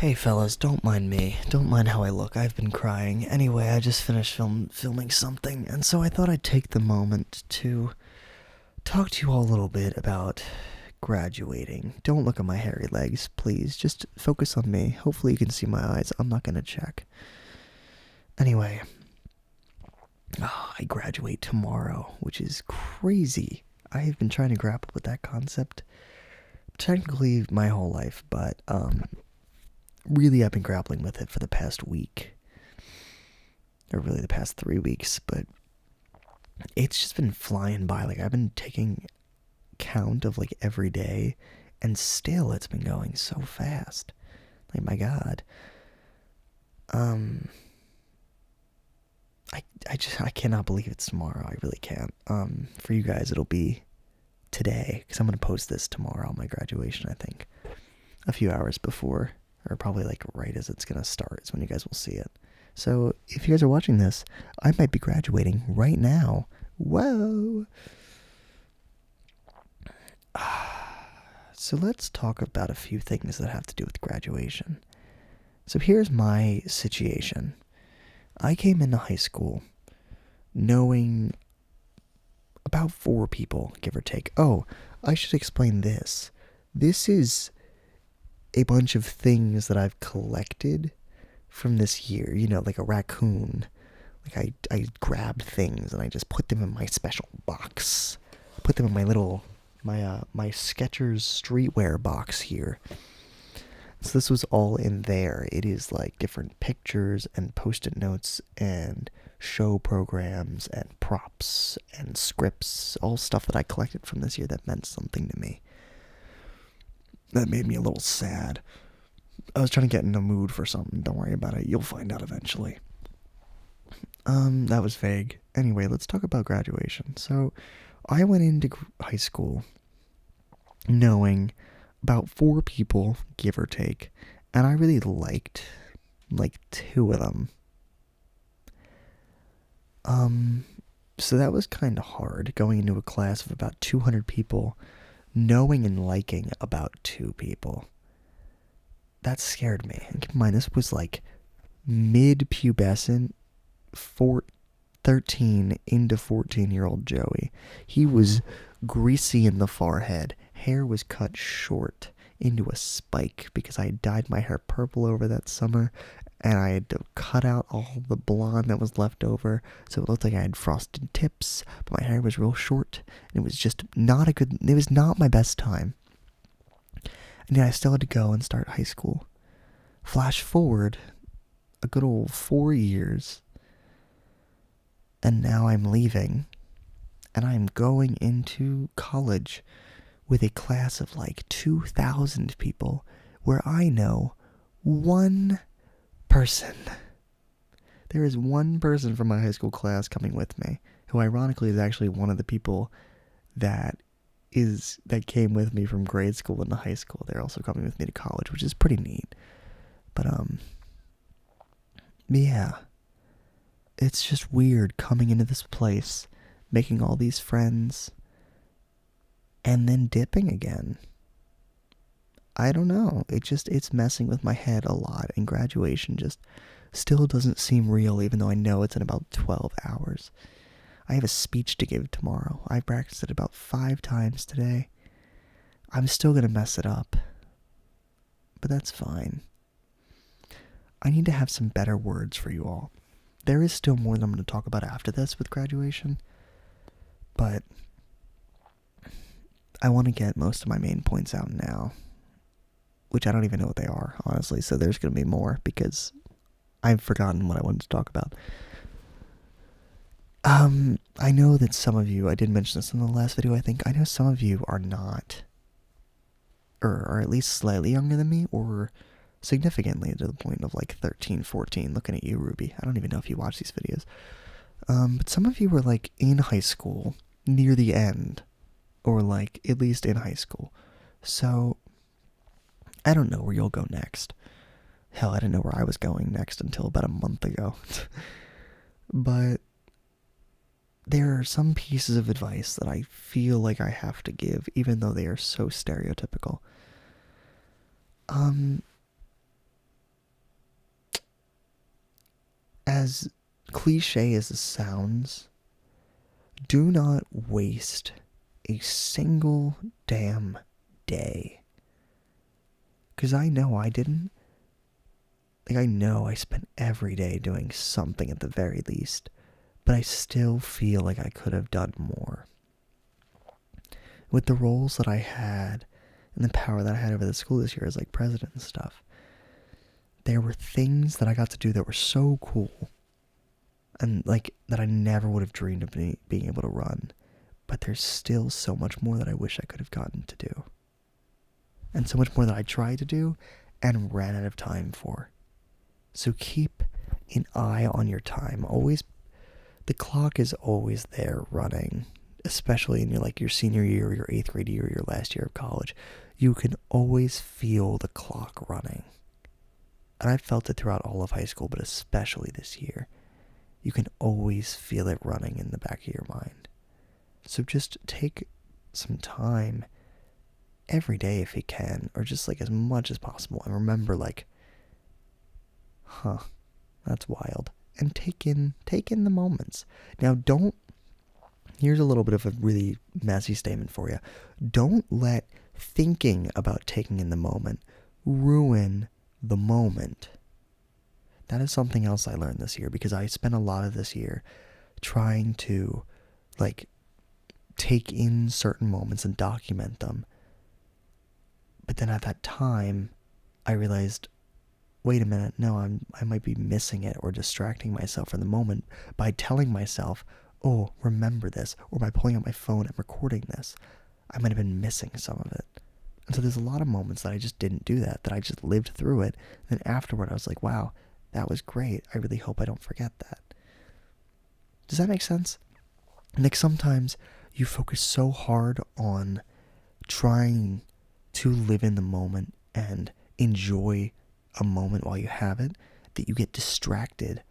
Hey fellas, don't mind me. Don't mind how I look. I've been crying. Anyway, I just finished filming something, and so I thought I'd take the moment to talk to you all a little bit about graduating. Don't look at my hairy legs, please. Just focus on me. Hopefully you can see my eyes. I'm not gonna check. Anyway, I graduate tomorrow, which is crazy. I have been trying to grapple with that concept technically my whole life, but really I've been grappling with it for the past week. Or really the past 3 weeks, but it's just been flying by. Like, I've been taking count of like every day, and still it's been going so fast. Like, my God. I cannot believe it's tomorrow. I really can't. For you guys it'll be today, because I'm gonna post this tomorrow on my graduation, I think. A few hours before, or probably like right as it's gonna start is when you guys will see it. So if you guys are watching this, I might be graduating right now. Whoa! So let's talk about a few things that have to do with graduation. So here's my situation. I came into high school knowing about 4 people, give or take. Oh, I should explain this. This is a bunch of things that I've collected from this year. You know, like a raccoon. Like, I grabbed things and I just put them in my special box. Put them in my little, my Skechers streetwear box here. So this was all in there. It is like different pictures and post-it notes and show programs and props and scripts. All stuff that I collected from this year that meant something to me. That made me a little sad. I was trying to get in the mood for something. Don't worry about it. You'll find out eventually. That was vague. Anyway, let's talk about graduation. So, I went into high school knowing about 4 people, give or take, and I really liked, like, 2 of them. So that was kind of hard, going into a class of about 200 people, knowing and liking about 2 people. That scared me. And keep in mind, this was like mid-pubescent, 13 into 14-year-old Joey. He was greasy in the forehead. Hair was cut short into a spike because I had dyed my hair purple over that summer, and I had to cut out all the blonde that was left over, so it looked like I had frosted tips, but my hair was real short, and it was just it was not my best time. And yet I still had to go and start high school. Flash forward a good old 4 years, and now I'm leaving, and I'm going into college with a class of like 2,000 people, where I know one person. There is one person from my high school class coming with me, who ironically is actually one of the people that came with me from grade school into high school. They're also coming with me to college, which is pretty neat. But yeah, it's just weird coming into this place, making all these friends, and then dipping again. I don't know. It's messing with my head a lot, and graduation just still doesn't seem real, even though I know it's in about 12 hours. I have a speech to give tomorrow. I practiced it about 5 times today. I'm still gonna mess it up, but that's fine. I need to have some better words for you all. There is still more that I'm going to talk about after this with graduation, but I want to get most of my main points out now, which I don't even know what they are, honestly, so there's going to be more, because I've forgotten what I wanted to talk about. I know that some of you, I did mention this in the last video, I think, I know some of you are not, or are at least slightly younger than me, or significantly to the point of like 13, 14, looking at you, Ruby. I don't even know if you watch these videos. But some of you were like in high school, near the end, or like at least in high school. So, I don't know where you'll go next. Hell, I didn't know where I was going next until about a month ago. But there are some pieces of advice that I feel like I have to give, even though they are so stereotypical. as cliche as it sounds, do not waste a single damn day. Because I know I didn't. Like, I know I spent every day doing something at the very least, but I still feel like I could have done more. With the roles that I had and the power that I had over the school this year as like president and stuff, there were things that I got to do that were so cool and like that I never would have dreamed of being able to run. But there's still so much more that I wish I could have gotten to do. And so much more that I tried to do and ran out of time for. So keep an eye on your time. Always, the clock is always there running, especially in your senior year, or your 8th grade year, or your last year of college. You can always feel the clock running. And I felt it throughout all of high school, but especially this year. You can always feel it running in the back of your mind. So just take some time every day if you can, or just like as much as possible, and remember that's wild. And take in the moments. Now here's a little bit of a really messy statement for you. Don't let thinking about taking in the moment ruin the moment. That is something else I learned this year, because I spent a lot of this year trying to take in certain moments and document them. But then at that time, I realized, wait a minute, no, I might be missing it or distracting myself from the moment by telling myself, oh, remember this, or by pulling out my phone and recording this. I might have been missing some of it. And so there's a lot of moments that I just didn't do that I just lived through it. And then afterward, I was like, wow, that was great. I really hope I don't forget that. Does that make sense? Like, sometimes you focus so hard on trying to live in the moment and enjoy a moment while you have it that you get distracted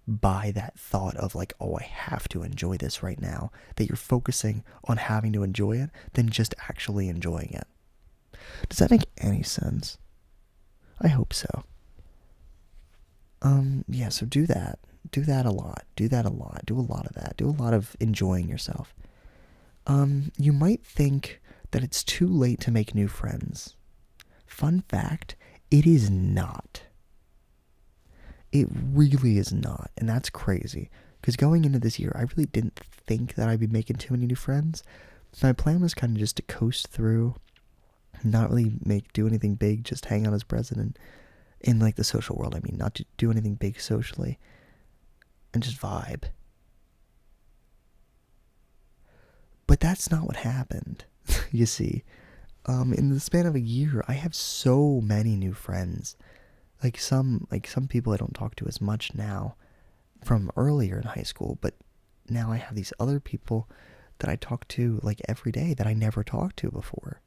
by that thought of oh, I have to enjoy this right now, that you're focusing on having to enjoy it than just actually enjoying it. Does that make any sense? I hope so. Yeah, so do that. Do that a lot. Do that a lot. Do a lot of that. Do a lot of enjoying yourself. You might think that it's too late to make new friends. Fun fact, it is not. It really is not, and that's crazy. Because going into this year, I really didn't think that I'd be making too many new friends. My plan was kind of just to coast through, not really do anything big, just hang out as president in the social world. I mean, not to do anything big socially, and just vibe. But that's not what happened. You see, in the span of a year, I have so many new friends. Some people I don't talk to as much now from earlier in high school, but now I have these other people that I talk to every day that I never talked to before.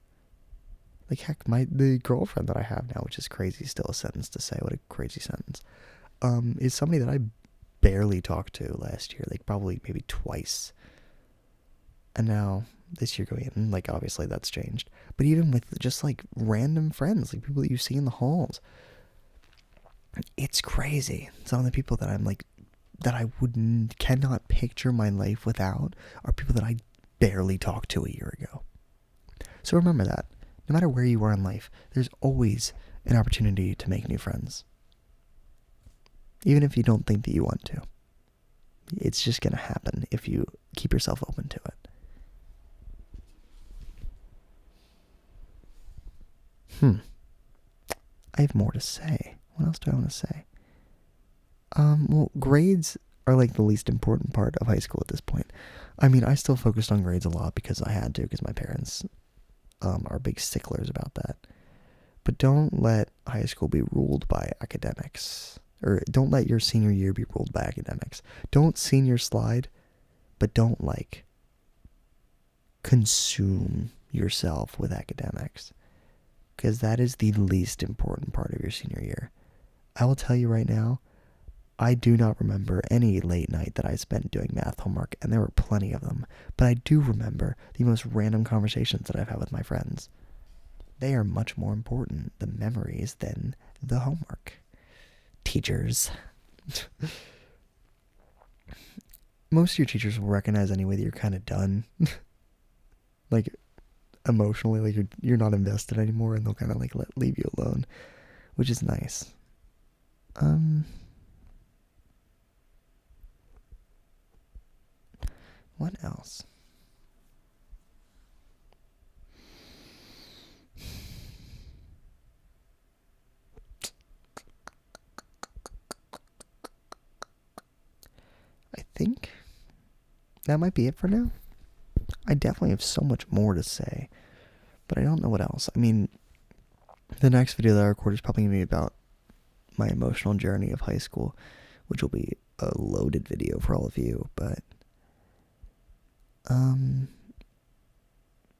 Heck, the girlfriend that I have now, which is crazy, still a sentence to say, what a crazy sentence, is somebody that I barely talked to last year, probably maybe twice. And now this year going in, obviously that's changed. But even with just random friends, people that you see in the halls, it's crazy. Some of the people that I'm that I cannot picture my life without are people that I barely talked to a year ago. So remember that. No matter where you are in life, there's always an opportunity to make new friends. Even if you don't think that you want to. It's just going to happen if you keep yourself open to it. I have more to say. What else do I want to say? Well, grades are the least important part of high school at this point. I mean, I still focused on grades a lot because I had to, because my parents are big sticklers about that. But don't let high school be ruled by academics. Or don't let your senior year be ruled by academics. Don't senior slide, but don't consume yourself with academics. Because that is the least important part of your senior year. I will tell you right now, I do not remember any late night that I spent doing math homework, and there were plenty of them. But I do remember the most random conversations that I've had with my friends. They are much more important, the memories, than the homework. Teachers. most of your teachers will recognize anyway that you're kind of done. Like, emotionally, like you're not invested anymore, and they'll kind of like leave you alone, which is nice. What else? I think that might be it for now. I definitely have so much more to say, but I don't know what else. I mean, the next video that I record is probably going to be about my emotional journey of high school, which will be a loaded video for all of you, but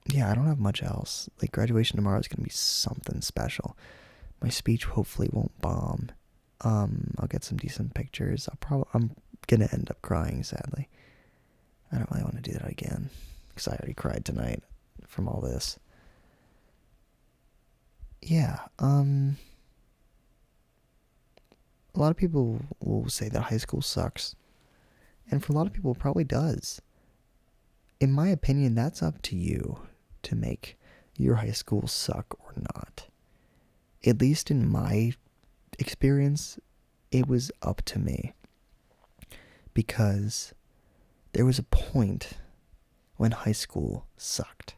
yeah, I don't have much else. Like, graduation tomorrow is going to be something special. My speech hopefully won't bomb. I'll get some decent pictures. I'm going to end up crying, sadly. I don't really want to do that again, because I already cried tonight from all this. Yeah, a lot of people will say that high school sucks. And for a lot of people, it probably does. In my opinion, that's up to you to make your high school suck or not. At least in my experience, it was up to me. Because there was a point when high school sucked.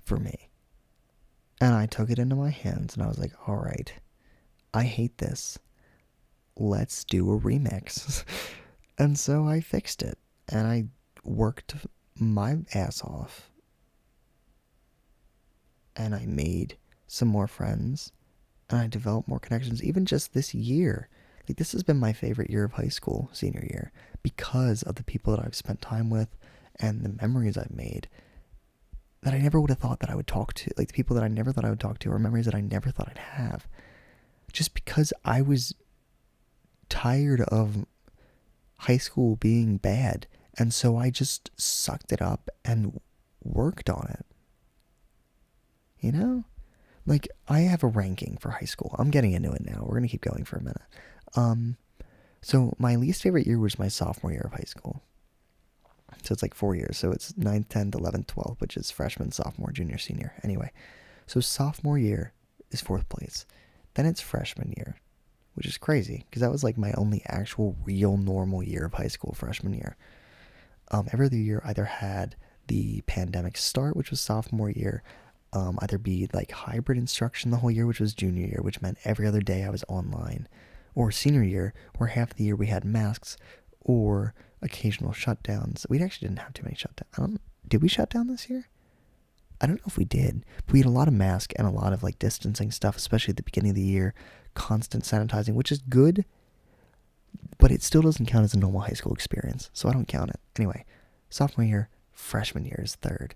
For me. And I took it into my hands and I was like, alright, I hate this. Let's do a remix. And so I fixed it. And I worked my ass off. And I made some more friends. And I developed more connections. Even just this year. Like, this has been my favorite year of high school, senior year. Because of the people that I've spent time with. And the memories I've made. That I never would have thought that I would talk to. Like, the people that I never thought I would talk to. Or memories that I never thought I'd have. Just because I was tired of high school being bad. And so I just sucked it up and worked on it. You know? Like, I have a ranking for high school. I'm getting into it now. We're going to keep going for a minute. So my least favorite year was my sophomore year of high school. So it's like 4 years. So it's 9th, 10th, 11th, 12th, which is freshman, sophomore, junior, senior. Anyway, so sophomore year is 4th place. Then it's freshman year, which is crazy because that was like my only actual real normal year of high school, freshman year. Every other year either had the pandemic start, which was sophomore year, either be like hybrid instruction the whole year, which was junior year, which meant every other day I was online, or senior year, where half the year we had masks, or occasional shutdowns. We actually didn't have too many shutdowns. Did we shut down this year? I don't know if we did, but we had a lot of mask and a lot of like distancing stuff, especially at the beginning of the year, constant sanitizing, which is good, but it still doesn't count as a normal high school experience, so I don't count it. Anyway, sophomore year, freshman year is 3rd,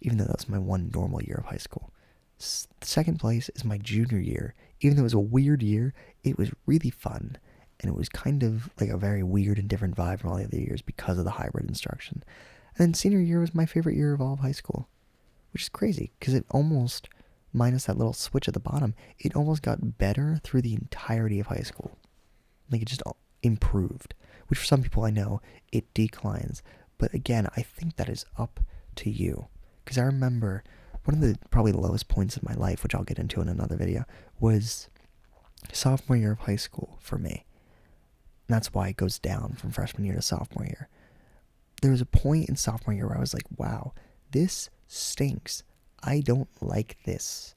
even though that was my one normal year of high school. 2nd place is my junior year. Even though it was a weird year, it was really fun, and it was kind of like a very weird and different vibe from all the other years because of the hybrid instruction. And then senior year was my favorite year of all of high school, which is crazy, because it almost, minus that little switch at the bottom, it almost got better through the entirety of high school. Like, it just improved, which for some people I know, it declines. But again, I think that is up to you. Because I remember one of the probably lowest points of my life, which I'll get into in another video, was sophomore year of high school for me. And that's why it goes down from freshman year to sophomore year. There was a point in sophomore year where I was like, wow, this stinks. I don't like this.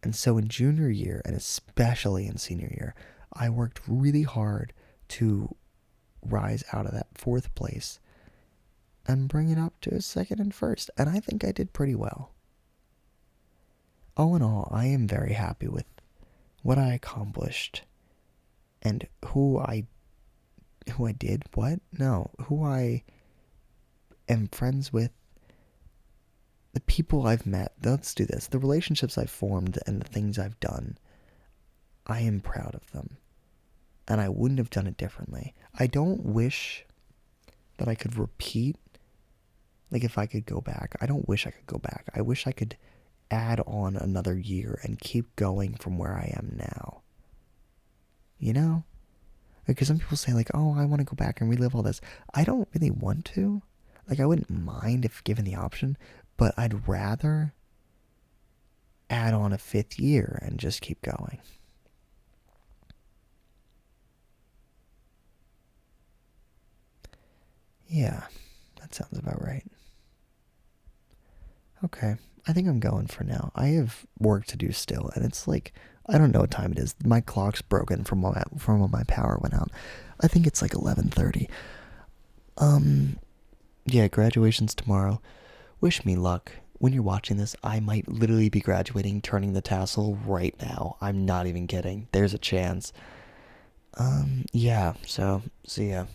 And so in junior year, and especially in senior year, I worked really hard to rise out of that 4th place and bring it up to a 2nd and 1st. And I think I did pretty well. All in all, I am very happy with what I accomplished and who I am friends with, the people I've met. Let's do this. The relationships I've formed and the things I've done, I am proud of them. And I wouldn't have done it differently. I don't wish that I could repeat, like if I could go back. I don't wish I could go back. I wish I could add on another year and keep going from where I am now. You know? Because some people say, like, oh, I want to go back and relive all this. I don't really want to. Like, I wouldn't mind if given the option, but I'd rather add on a fifth year and just keep going. Yeah, that sounds about right. Okay, I think I'm going for now. I have work to do still, and it's like, I don't know what time it is. My clock's broken from when my power went out. I think it's like 11:30. Um, yeah, graduation's tomorrow. Wish me luck. When you're watching this, I might literally be graduating, turning the tassel right now. I'm not even kidding. There's a chance. Yeah, so, see ya.